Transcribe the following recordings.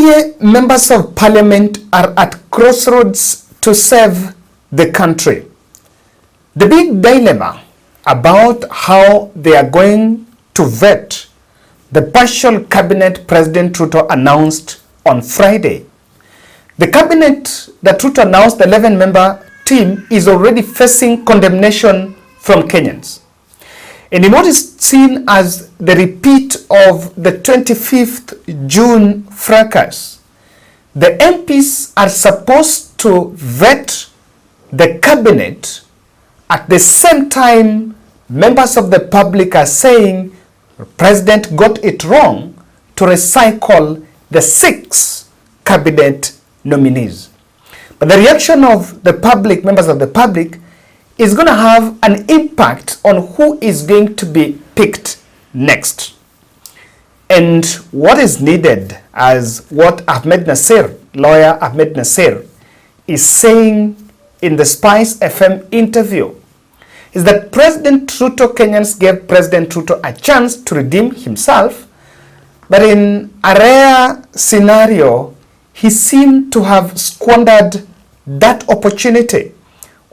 UDA members of parliament are at crossroads to save the country. The big dilemma about how they are going to vet the partial cabinet President Ruto announced on Friday. The cabinet that Ruto announced, the 11-member team, is already facing condemnation from Kenyans. And in what is seen as the repeat of the 25th June fracas, the MPs are supposed to vet the cabinet. At the same time, members of the public are saying the president got it wrong to recycle the 6 cabinet nominees. But the reaction of the public, members of the public, is going to have an impact on who is going to be picked next. And what is needed, as what Ahmed Nasir, lawyer Ahmed Nasir, is saying in the Spice FM interview, is that President Ruto, Kenyans gave President Ruto a chance to redeem himself, but in a rare scenario, he seemed to have squandered that opportunity.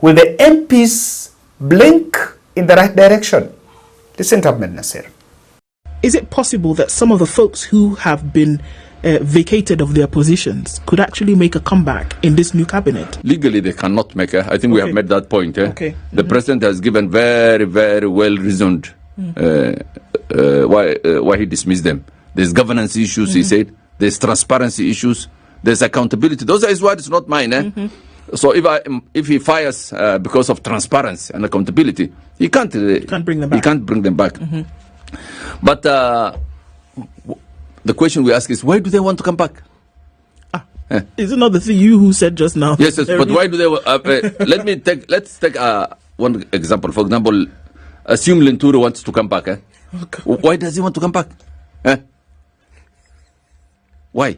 Will the MPs blink in the right direction? Listen to Ahmed Nasir. Is it possible that some of the folks who have been vacated of their positions could actually make a comeback in this new cabinet? Legally, they cannot make it. I think we have made that point. Okay. The president has given very, very well reasoned why he dismissed them. There's governance issues, he said. There's transparency issues. There's accountability. Those are his words, not mine. So if he fires because of transparency and accountability, he can't bring them back. He can't bring them back. But the question we ask is, why do they want to come back? Is it not the thing you who said just now? Yes, but why do they? Let's take one example. For example, assume Linturi wants to come back. Okay. Why does he want to come back? Why?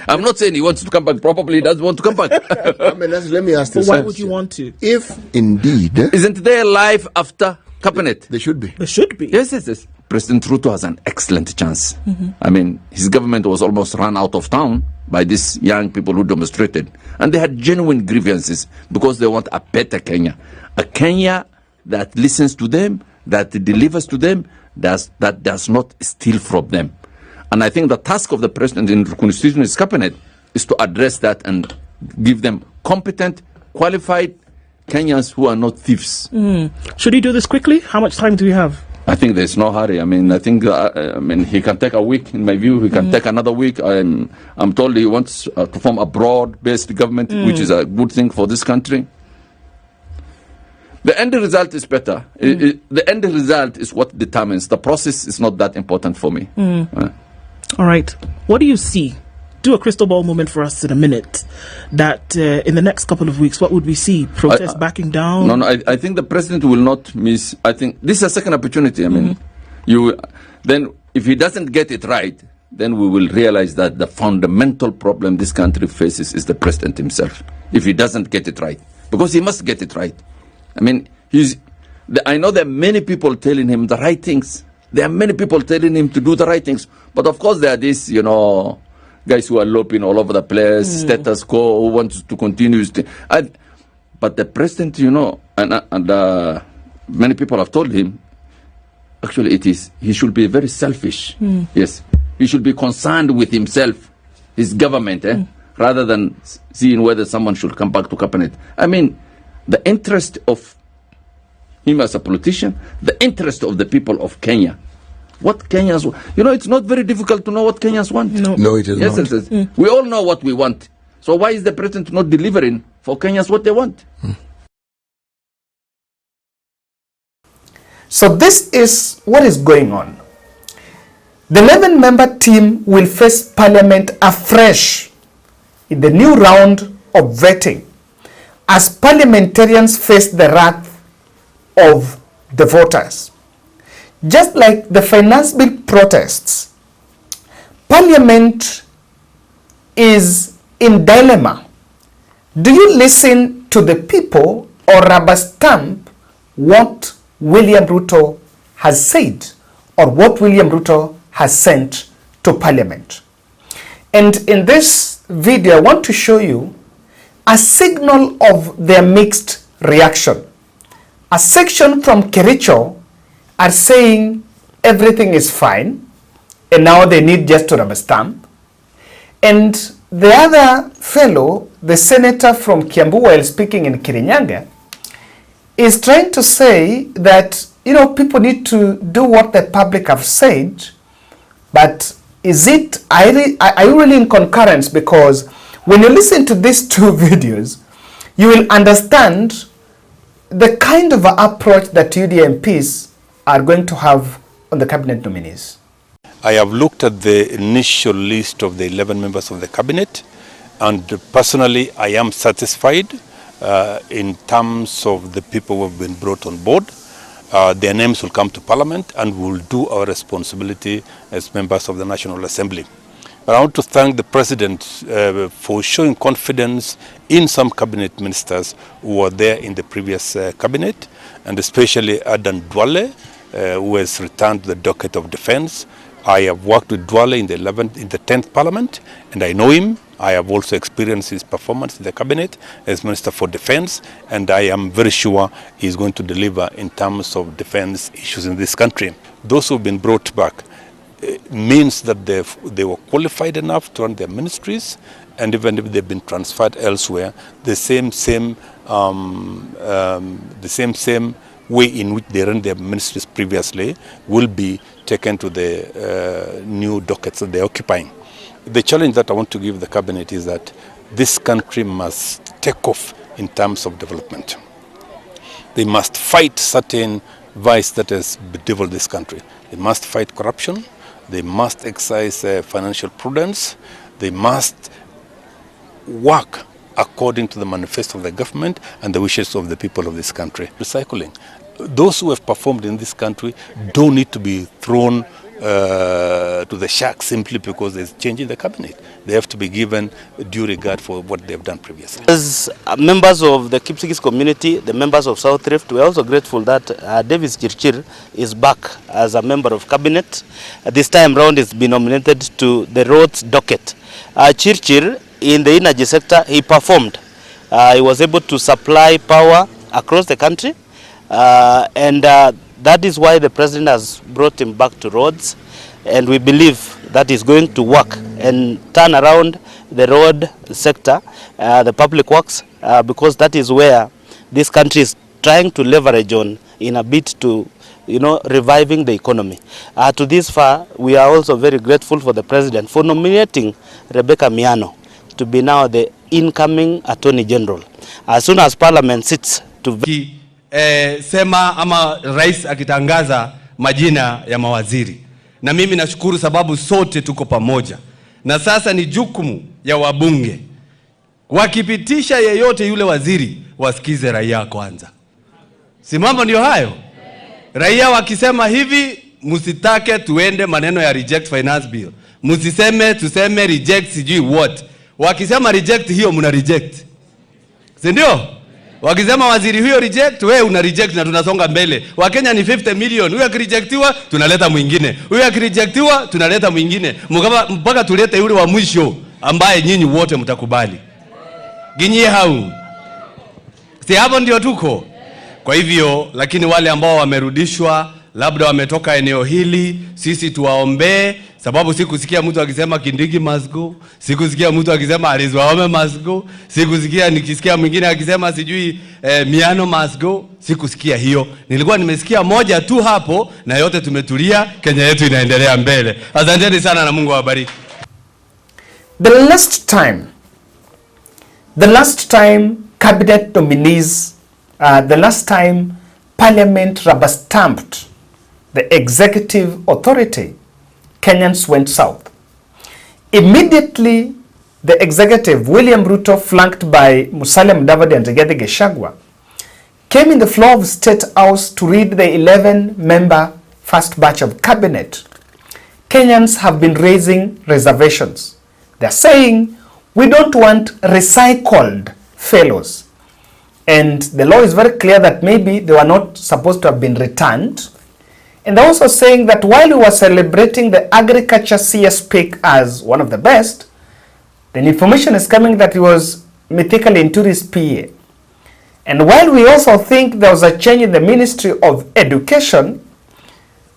I'm not saying he wants to come back. Probably he doesn't want to come back. Let me ask this. Why would you want to? If indeed, isn't there life after cabinet? There should be. There should be. Yes. President Ruto has an excellent chance. I mean, his government was almost run out of town by these young people who demonstrated, and they had genuine grievances because they want a better Kenya, a Kenya that listens to them, that delivers to them, that does not steal from them. And I think the task of the president in reconstituting his cabinet is to address that and give them competent, qualified Kenyans who are not thieves. Should he do this quickly? How much time do we have? I think there's no hurry. I mean, he can take a week. In my view, he can take another week. I'm told he wants to form a broad-based government, which is a good thing for this country. The end result is better. The end result is what determines. The process is not that important for me. All right. What do you see? Do a crystal ball moment for us in a minute. That in the next couple of weeks, what would we see? Protests backing down? No. I think the president will not miss. I think this is a second opportunity. I mean, then if he doesn't get it right, then we will realize that the fundamental problem this country faces is the president himself. If he doesn't get it right, because he must get it right. I mean, I know there are many people telling him the right things. There are many people telling him to do the right things. But of course, there are these, guys who are loping all over the place, status quo, who wants to continue. But the president, and many people have told him, actually he should be very selfish. Yes. He should be concerned with himself, his government, rather than seeing whether someone should come back to cabinet. I mean, the interest of him as a politician, the interest of the people of Kenya. What Kenyans want. It's not very difficult to know what Kenyans want. No, it is not. Yes. We all know what we want. So why is the president not delivering for Kenyans what they want? So this is what is going on. The 11-member team will face Parliament afresh in the new round of vetting as parliamentarians face the wrath of the voters. Just like the finance bill protests, Parliament is in dilemma. Do you listen to the people or rubber stamp what William Ruto has said or what William Ruto has sent to Parliament? And in this video, I want to show you a signal of their mixed reaction. A section from Kericho are saying everything is fine, and now they need just to rubber stamp. And the other fellow, the senator from Kiambu, while speaking in Kirinyaga, is trying to say that, you know, people need to do what the public have said, but is it, are you really in concurrence? Because when you listen to these two videos, you will understand the kind of approach that UDA MPs are going to have on the cabinet nominees. I have looked at the initial list of the 11 members of the cabinet, and personally I am satisfied in terms of the people who have been brought on board. Their names will come to Parliament and we will do our responsibility as members of the National Assembly. But I want to thank the President for showing confidence in some cabinet ministers who were there in the previous cabinet, and especially Adan Duale, who has returned to the docket of defense. I have worked with Duale in the 10th Parliament, and I know him. I have also experienced his performance in the cabinet as Minister for Defense, and I am very sure he is going to deliver in terms of defense issues in this country. Those who have been brought back means that they were qualified enough to run their ministries, and even if they've been transferred elsewhere, the same way in which they ran their ministries previously will be taken to the new dockets that they're occupying. The challenge that I want to give the cabinet is that this country must take off in terms of development. They must fight certain vice that has bedeviled this country. They must fight corruption. They must exercise financial prudence. They must work according to the manifesto of the government and the wishes of the people of this country. Recycling. Those who have performed in this country don't need to be thrown to the sharks simply because there's change in the cabinet. They have to be given due regard for what they've done previously. As members of the Kipsigis community, the members of South Rift, we're also grateful that Davis Chirchir is back as a member of cabinet. This time round he's been nominated to the roads docket. Chirchir, in the energy sector, he performed. He was able to supply power across the country, and that is why the president has brought him back to roads, and we believe that is going to work and turn around the road sector, the public works, because that is where this country is trying to leverage on in a bid to, you know, reviving the economy. To this far, we are also very grateful for the president for nominating Rebecca Miano to be now the incoming Attorney General. As soon as Parliament sits to sema ama rais akitangaza majina ya mawaziri, na mimi nashukuru sababu sote tuko pamoja, na sasa ni jukumu ya wabunge wakipitisha yeyote yule waziri wasikize raia kwanza. Si mambo ndio hayo? Raia wakisema hivi, musitake tuende maneno ya reject finance bill, musiseme tuseme reject sijui what. Wakisema reject hiyo muna reject, si ndio? Wakisema waziri huyo reject, wewe una reject na tunasonga mbele. Wakenya ni 50 million. Huyo akirejectiwa tunaleta mwingine. Huyo akirejectiwa tunaleta mwingine. Mpaka tulete yule wa mwisho ambaye nyinyi wote mtakubali. Ginyie hau. Si hapo ndio tuko. Kwa hivyo, lakini wale ambao wamerudishwa, labda wametoka eneo hili, sisi tuwaombee, sababu sikusikia mtu akisema Kindiki must go, sikusikia mtu akisema Arizwaome must go, sikusikia nikisikia mwingine akisema sijui Miano must go, sikusikia hiyo. Nilikuwa nimesikia moja tu hapo, na yote tumetulia, Kenya yetu inaendelea mbele. Asanteni sana na Mungu awabariki. The last time cabinet nominees, the last time Parliament rubber stamped the executive authority, Kenyans went south. Immediately, the executive, William Ruto, flanked by Musalia Mudavadi and Rigathi Gachagua, came in the floor of State House to read the 11-member first batch of cabinet. Kenyans have been raising reservations. They're saying, we don't want recycled fellows. And the law is very clear that maybe they were not supposed to have been returned. And they're also saying that while we were celebrating the agriculture CS pick as one of the best, Then information is coming that he was mythically into his PA. And while we also think there was a change in the Ministry of Education,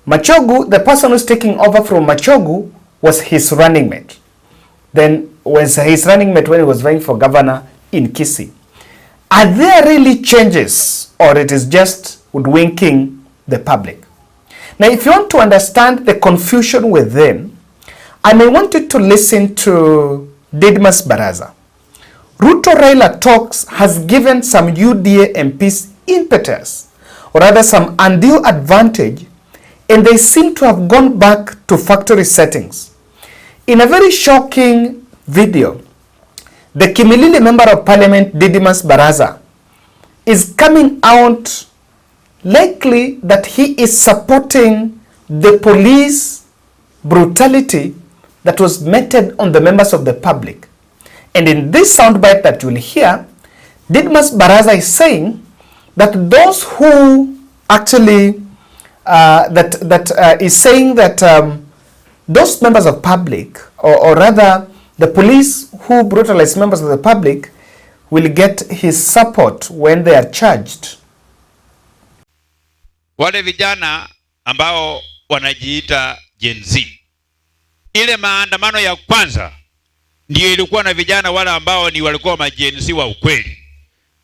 Machogu, the person who's taking over from Machogu, was his running mate. Then was his running mate when he was running for governor in Kisii. Are there really changes, or it is just hoodwinking the public? Now, if you want to understand the confusion within, I may want you to listen to Didmas Baraza. Ruto Raila talks has given some UDA MPs impetus, or rather some undue advantage, and they seem to have gone back to factory settings. In a very shocking video, the Kimilili Member of Parliament, Didmas Baraza, is coming out likely that he is supporting the police brutality that was meted on the members of the public. And in this soundbite that you will hear, Didmas Baraza is saying that those who actually, is saying that those members of public, or rather the police who brutalize members of the public, will get his support when they are charged. Wale vijana ambao wanajiita Gen Z, ile maandamano ya kwanza ndio ilikuwa na vijana wale ambao ni walikuwa ma-Gen Z wa ukweli,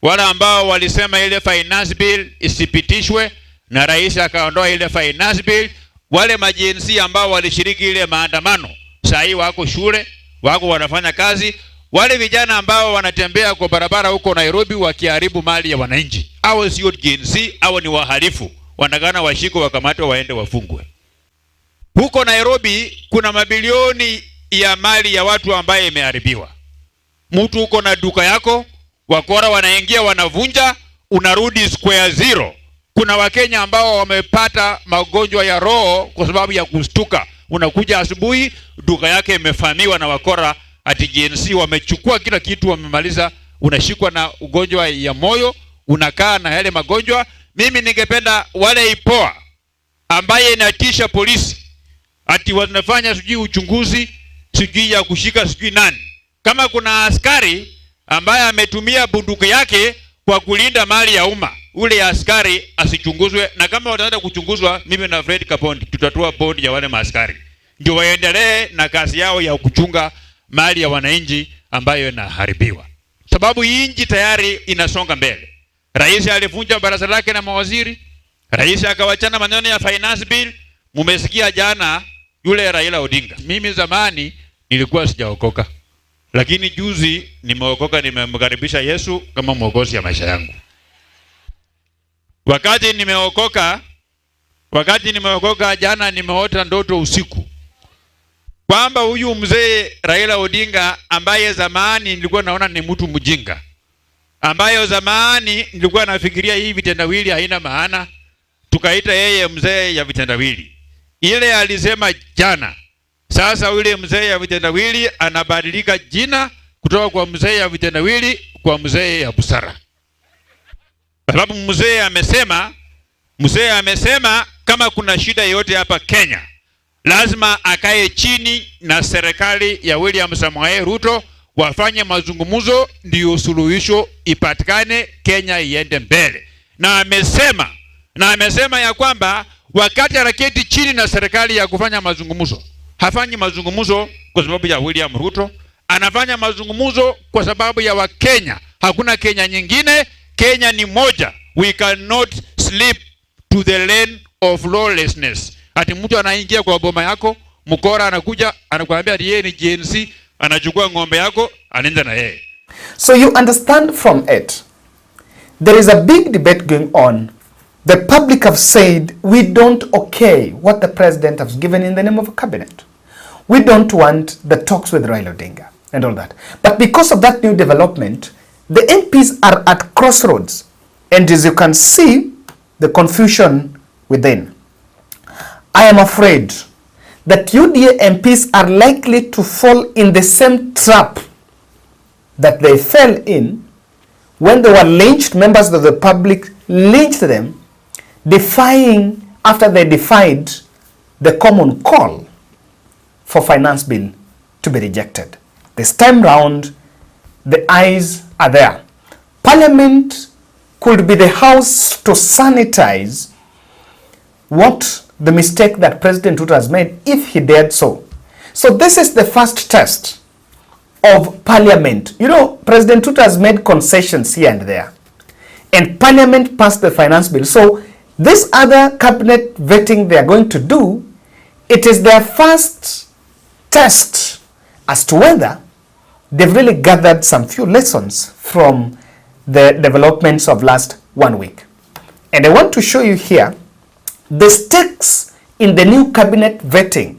wale ambao walisema ile finance bill isipitishwe na rais akaondoa ile finance bill. Wale ma-Gen Z ambao walishiriki ile maandamano sasa wako shule, wako wanafanya kazi. Wale vijana ambao wanatembea kwa barabara huko Nairobi wakiharibu mali ya wananchi, hao sio Gen Z, hao ni wahalifu, wanagana washiko wakamatwe waende wafungwe. Huko Nairobi kuna mabilioni ya mali ya watu ambaye imeharibiwa. Mtu uko na duka yako, wakora wanaingia wanavunja, unarudi square zero. Kuna Wakenya ambao wamepata magonjwa ya roho kwa sababu ya kustuka. Unakuja asubuhi, duka yake imefamiwa na wakora, ati Gen Z wamechukua kila kitu, wamemaliza, unashikwa na ugonjwa ya moyo, unakaa na yale magonjwa. Mimi ningependa wale IPOA ambaye inatisha polisi, ati wanafanya sijui uchunguzi, sijui ya kushika sijui nani. Kama kuna askari ambaye ametumia bunduki yake kwa kulinda mali ya umma, ule askari asichunguzwe, na kama wataenda kuchunguzwa, mimi na Fred Kapondi tutatoa bond ya wale maaskari ndio waendelee na kazi yao ya kuchunga mali ya wananchi ambayo inaharibiwa. Sababu hii nchi tayari inasonga mbele. Rais alivunja baraza lake na mawaziri, rais akawachana maneno ya finance bill. Mumesikia jana yule Raila Odinga. Mimi zamani nilikuwa sijaokoka, lakini juzi nimeokoka, nimemkaribisha Yesu kama mwokozi ya maisha yangu. Wakati nimeokoka jana, nimeota ndoto usiku kwamba huyu mzee Raila Odinga ambaye zamani nilikuwa naona ni mtu mjinga, ambaye zamani nilikuwa nafikiria hii vitendawili haina maana, tukaita yeye mzee ya vitendawili. Ile alisema jana, sasa yule mzee ya vitendawili anabadilika jina kutoka kwa mzee ya vitendawili kwa mzee ya busara. Sababu mzee amesema kama kuna shida yote hapa Kenya, lazima akae chini na serikali ya William Samoei Ruto, wafanye mazungumzo ndio suluhisho ipatikane, Kenya iende mbele. Na amesema ya kwamba wakati anaketi chini na serikali ya kufanya mazungumzo, hafanyi mazungumzo kwa sababu ya William Ruto, anafanya mazungumzo kwa sababu ya Wakenya. Hakuna Kenya nyingine, Kenya ni moja. We cannot slip to the lane of lawlessness. Ati mtu anaingia kwa boma yako, mkora anakuja, anakuambia yeye ni Gen Z, anachukua ng'ombe yako, anaenda na yeye. So you understand from it, there is a big debate going on. The public have said, we don't okay what the president has given in the name of a cabinet. We don't want the talks with Raila Odinga and all that. But because of that new development, the MPs are at crossroads. And as you can see, the confusion within. I am afraid that UDA MPs are likely to fall in the same trap that they fell in when they were lynched. Members of the public lynched them, after they defied the common call for finance bill to be rejected. This time round, the eyes are there. Parliament could be the house to sanitize what the mistake that President Ruto has made, if he dared so. So this is the first test of Parliament. You know, President Ruto has made concessions here and there, and Parliament passed the finance bill. So this other cabinet vetting they are going to do, it is their first test as to whether they've really gathered some few lessons from the developments of last 1 week. And I want to show you here the stakes in the new cabinet vetting.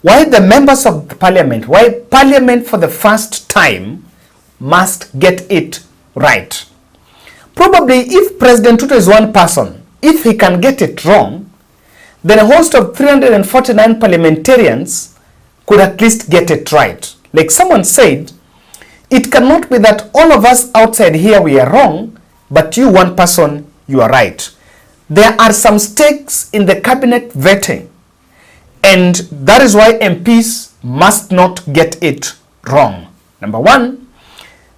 Why the members of the Parliament, why Parliament for the first time must get it right. Probably if President Ruto is one person, if he can get it wrong, then a host of 349 parliamentarians could at least get it right. Like someone said, it cannot be that all of us outside here we are wrong, but you one person, you are right. There are some stakes in the cabinet vetting, and that is why MPs must not get it wrong. Number one,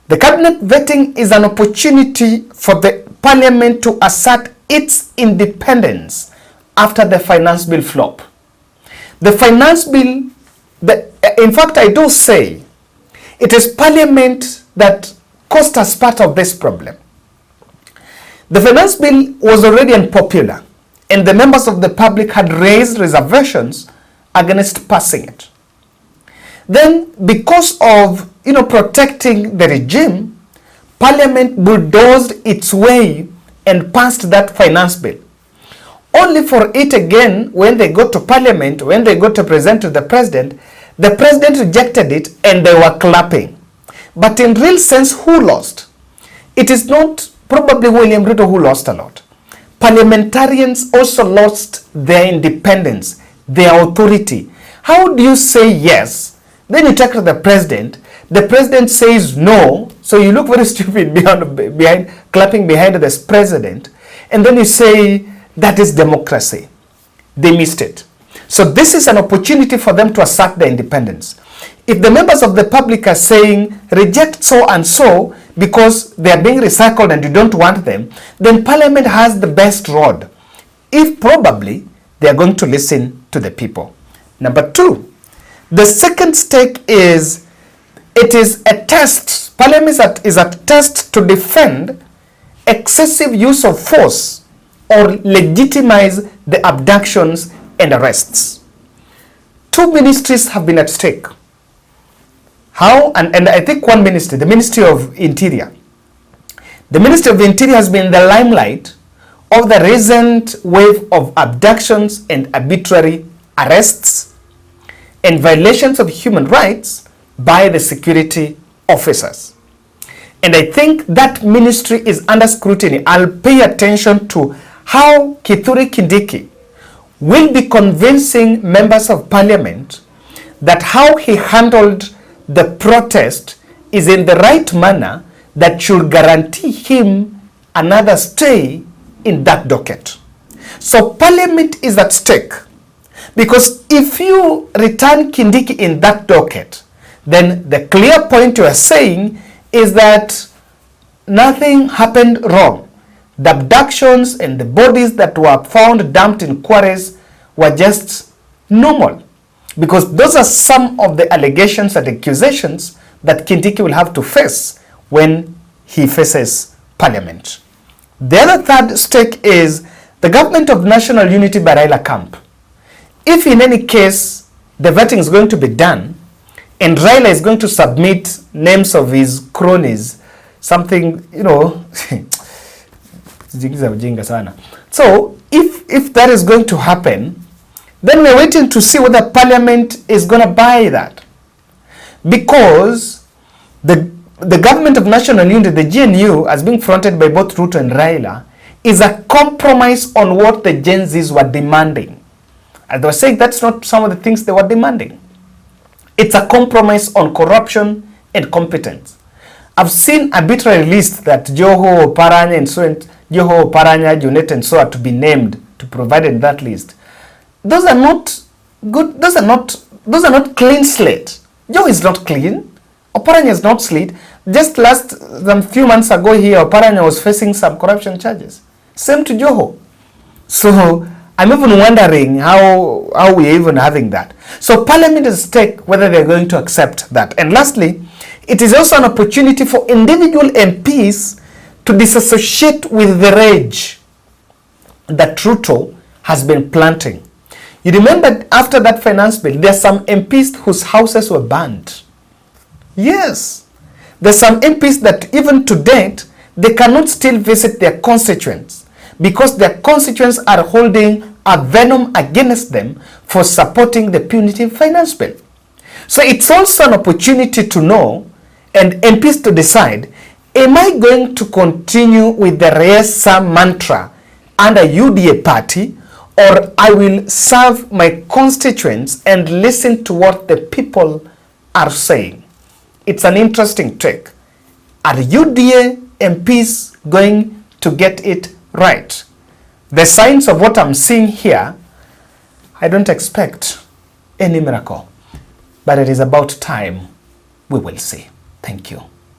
the cabinet vetting is an opportunity for the Parliament to assert its independence after the finance bill flop. The finance bill, in fact, I do say, it is Parliament that caused us part of this problem. The finance bill was already unpopular, and the members of the public had raised reservations against passing it. Then, because of protecting the regime, Parliament bulldozed its way and passed that finance bill. Only for it again, when they got to Parliament, when they got to present to the President rejected it and they were clapping. But in real sense, who lost? It is not probably William Ruto who lost a lot. Parliamentarians also lost their independence, their authority. How do you say yes? Then you talk to the President says no, so you look very stupid behind clapping behind this President, and then you say that is democracy. They missed it. So this is an opportunity for them to assert their independence. If the members of the public are saying reject so and so because they are being recycled and you don't want them, then Parliament has the best rod, if probably they are going to listen to the people. Number two, the second stake is, it is a test. Parliament is a test to defend excessive use of force or legitimize the abductions and arrests. Two ministries have been at stake. How? And I think one ministry, the Ministry of Interior. The Ministry of Interior has been in the limelight of the recent wave of abductions and arbitrary arrests and violations of human rights by the security officers. And I think that ministry is under scrutiny. I'll pay attention to how Kithure Kindiki will be convincing members of Parliament that how he handled the protest is in the right manner that should guarantee him another stay in that docket. So Parliament is at stake, because if you return Kindiki in that docket, then the clear point you are saying is that nothing happened wrong. The abductions and the bodies that were found dumped in quarries were just normal, because those are some of the allegations and accusations that Kindiki will have to face when he faces Parliament. The other third stake is the government of national unity by Raila camp. If in any case the vetting is going to be done and Raila is going to submit names of his cronies, something, so if that is going to happen, then we're waiting to see whether Parliament is going to buy that. Because the government of national unity, the GNU, as being fronted by both Ruto and Raila, is a compromise on what the Gen Zs were demanding. And they were saying that's not some of the things they were demanding. It's a compromise on corruption and competence. I've seen arbitrary lists that Joho, Paranya, and so on, Joho, Paranya, Junet, and so on to be named to provide in that list. Those are not good. Those are not clean slate. Joho is not clean. Oparanya has not slid. Just some few months ago here, Oparanya was facing some corruption charges. Same to Joho. So I'm even wondering how we're even having that. So Parliament is at stake whether they're going to accept that. And lastly, it is also an opportunity for individual MPs to disassociate with the rage that Ruto has been planting. You remember after that finance bill, there are some MPs whose houses were burned. Yes. There's some MPs that even to date, they cannot still visit their constituents because their constituents are holding a venom against them for supporting the punitive finance bill. So it's also an opportunity to know and MPs to decide, am I going to continue with the Reyesa mantra under UDA party, or I will serve my constituents and listen to what the people are saying? It's an interesting take. Are UDA MPs going to get it right? The signs of what I'm seeing here, I don't expect any miracle, but it is about time we will see. Thank you.